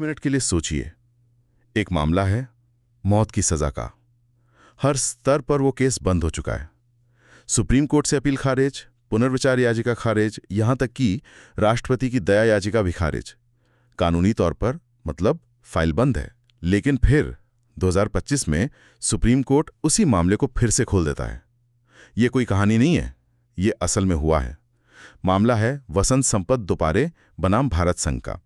Minute के लिए सोचिए, एक मामला है मौत की सजा का। हर स्तर पर वो केस बंद हो चुका है। सुप्रीम कोर्ट से अपील खारिज, पुनर्विचार याचिका खारिज, यहां तक कि राष्ट्रपति की दया याचिका भी खारिज। कानूनी तौर पर मतलब फाइल बंद है, लेकिन फिर 2025 में सुप्रीम कोर्ट उसी मामले को फिर से खोल देता है। ये कोई कहानी नहीं है, ये असल में हुआ है। मामला है वसंत संपत दुपारे बनाम भारत संघ का।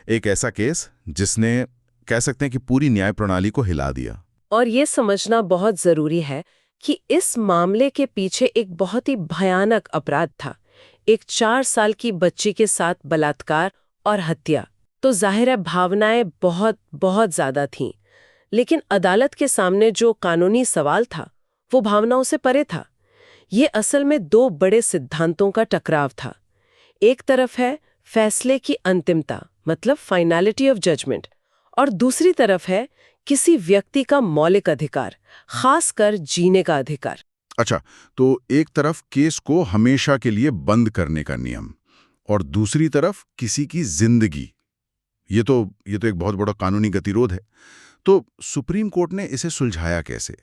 एक ऐसा केस जिसने कह सकते हैं कि पूरी न्याय प्रणाली को हिला दिया। और ये समझना बहुत जरूरी है कि इस मामले के पीछे एक बहुत ही भयानक अपराध था, एक 4 साल की बच्ची के साथ बलात्कार और हत्या। तो जाहिर है भावनाएं बहुत बहुत ज्यादा थीं, लेकिन अदालत के सामने जो कानूनी सवाल था वो भावनाओं से परे था। ये असल में 2 बड़े सिद्धांतों का टकराव था। एक तरफ है फैसले की अंतिमता, मतलब फाइनलिटी ऑफ जजमेंट, और दूसरी तरफ है किसी व्यक्ति का मौलिक अधिकार, खासकर जीने का अधिकार। अच्छा, तो एक तरफ केस को हमेशा के लिए बंद करने का नियम और दूसरी तरफ किसी की जिंदगी। ये तो एक बहुत बड़ा कानूनी गतिरोध है। तो सुप्रीम कोर्ट ने इसे सुलझाया कैसे?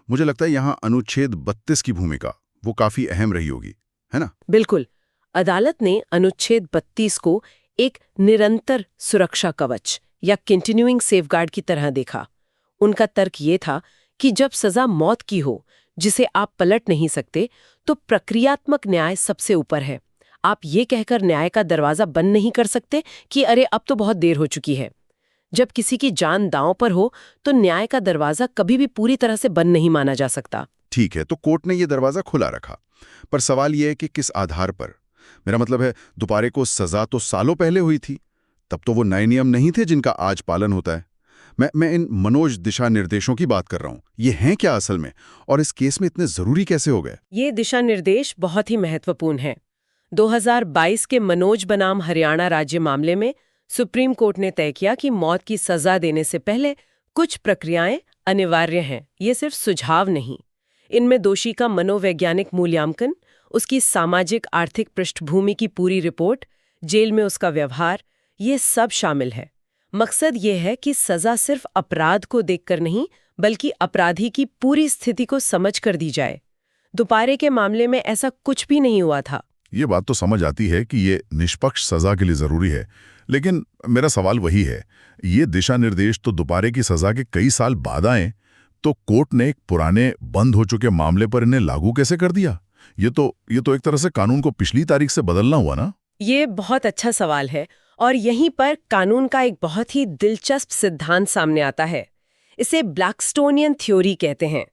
मुझे लगता है यहाँ अनुच्छेद 32 की भूमिका वो काफी अहम रही होगी, है ना? बिल्कुल। अदालत ने अनुच्छेद 32 को एक निरंतर सुरक्षा कवच या कंटिन्यूइंग सेफगार्ड की तरह देखा। उनका तर्क ये था कि जब सजा मौत की हो, जिसे आप पलट नहीं सकते, तो प्रक्रियात्मक न्याय सबसे ऊपर है। आप ये कहकर न्याय का दरवाजा बंद नहीं कर सकते कि अरे अब तो बहुत देर हो चुकी है। जब किसी की जान दांव पर हो, तो न्याय का दरवाजा कभी भी पूरी तरह से बंद नहीं माना जा सकता। ठीक है, तो कोर्ट ने ये दरवाजा खुला रखा, पर सवाल यह है कि किस आधार पर? मेरा मतलब है, दुपारे को सजा तो सालों पहले हुई थी, तब तो वो नए नियम नहीं थे जिनका आज पालन होता है। मैं इन मनोज दिशा निर्देशों की बात कर रहा हूँ। ये हैं क्या असल में, और इस केस में इतने जरूरी कैसे हो गए? ये दिशा निर्देश बहुत ही महत्वपूर्ण हैं। 2022 के मनोज बनाम हरियाणा राज्य मामले में सुप्रीम कोर्ट ने तय किया कि मौत की सजा देने से पहले कुछ प्रक्रियाएं अनिवार्य हैं। ये सिर्फ सुझाव नहीं। इनमें दोषी का मनोवैज्ञानिक मूल्यांकन, उसकी सामाजिक आर्थिक पृष्ठभूमि की पूरी रिपोर्ट, जेल में उसका व्यवहार, ये सब शामिल है। मकसद ये है कि सजा सिर्फ अपराध को देखकर नहीं, बल्कि अपराधी की पूरी स्थिति को समझ कर दी जाए। दुपारे के मामले में ऐसा कुछ भी नहीं हुआ था। ये बात तो समझ आती है कि ये निष्पक्ष सजा के लिए जरूरी है, लेकिन मेरा सवाल वही है, ये दिशा निर्देश तो दोबारे की सजा के कई साल बाद आए, तो कोर्ट ने एक पुराने बंद हो चुके मामले पर इन्हें लागू कैसे कर दिया? ये तो एक तरह से कानून को पिछली तारीख से बदलना हुआ ना? ये बहुत अच्छा सवाल है, और यहीं पर कानून का एक बहुत ही दिलचस्प सिद्धांत सामने आता है। इसे ब्लैकस्टोनियन थ्योरी कहते हैं।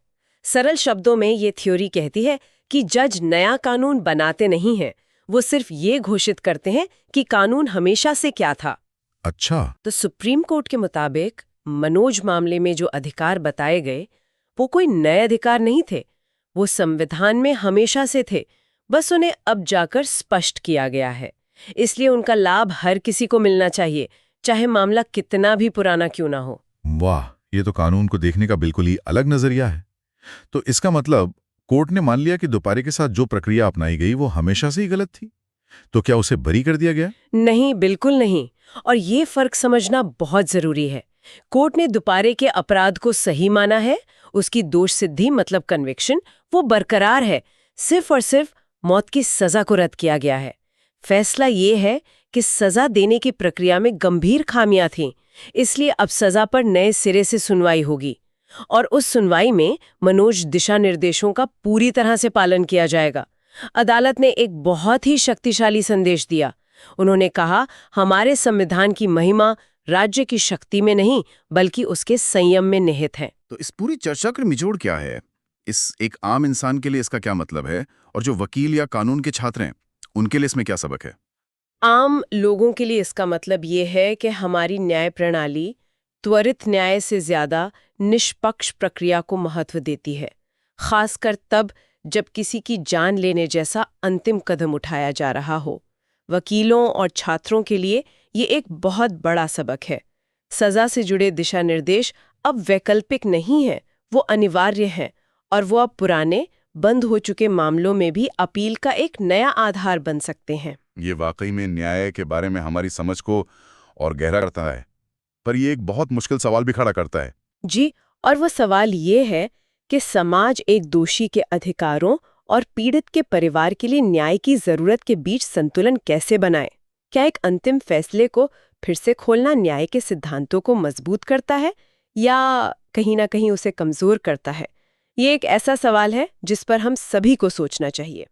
सरल शब्दों में ये थ्योरी कहती है कि जज नया कानून बनाते नहीं हैं, वो सिर्फ ये घोषित करते हैं कि कानून हमेशा से क्या था। अच्छा। तो सुप्रीम कोर्ट के मुताबिक मनोज मामले में जो अधिकार बताए गए, वो कोई नए अधिकार नहीं थे, वो संविधान में हमेशा से थे, बस उन्हें अब जाकर स्पष्ट किया गया है। इसलिए उनका लाभ हर किसी को मिलना चाहिए, चाहे मामला कितना भी पुराना क्यों ना हो। वाह, ये तो कानून को देखने का बिल्कुल ही अलग नजरिया है। तो इसका मतलब कोर्ट ने मान लिया कि दोपारे के साथ जो प्रक्रिया अपनाई गई वो हमेशा से ही गलत थी। तो क्या उसे बरी कर दिया गया? नहीं, बिल्कुल नहीं। और ये फर्क समझना बहुत जरूरी है। कोर्ट ने दुपारे के अपराध को सही माना है, उसकी दोष सिद्धि मतलब कन्विक्शन वो बरकरार है, सिर्फ और सिर्फ मौत की सजा को रद्द किया गया है। फैसला ये है कि सजा देने की प्रक्रिया में गंभीर खामियां थीं, इसलिए अब सजा पर नए सिरे से सुनवाई होगी, और उस सुनवाई में मनोज दिशा निर्देशों का पूरी तरह से पालन किया जाएगा। अदालत ने एक बहुत ही शक्तिशाली संदेश दिया। उन्होंने कहा, हमारे संविधान की महिमा राज्य की शक्ति में नहीं, बल्कि उसके संयम में निहित है। तो इस पूरी चर्चा का निचोड़ क्या है? इस एक आम इंसान के लिए इसका क्या मतलब है, और जो वकील या कानून के छात्र हैं उनके लिए इसमें क्या सबक है? आम लोगों के लिए इसका मतलब ये है कि हमारी न्याय प्रणाली त्वरित न्याय से ज्यादा निष्पक्ष प्रक्रिया को महत्व देती है, खासकर तब जब किसी की जान लेने जैसा अंतिम कदम उठाया जा रहा हो। वकीलों और छात्रों के लिए ये एक बहुत बड़ा सबक है। सजा से जुड़े दिशा निर्देश अब वैकल्पिक नहीं हैं, वो अनिवार्य हैं, और वो अब पुराने बंद हो चुके मामलों में भी अपील का एक नया आधार बन सकते हैं। ये वाकई में न्याय के बारे में हमारी समझ को और गहरा करता है। पर ये एक बहुत मुश्किल सवाल भी खड़ा करता है। जी, और वो सवाल ये है कि समाज एक दोषी के अधिकारों और पीड़ित के परिवार के लिए न्याय की जरूरत के बीच संतुलन कैसे बनाए? क्या एक अंतिम फैसले को फिर से खोलना न्याय के सिद्धांतों को मजबूत करता है या कहीं ना कहीं उसे कमजोर करता है? ये एक ऐसा सवाल है जिस पर हम सभी को सोचना चाहिए।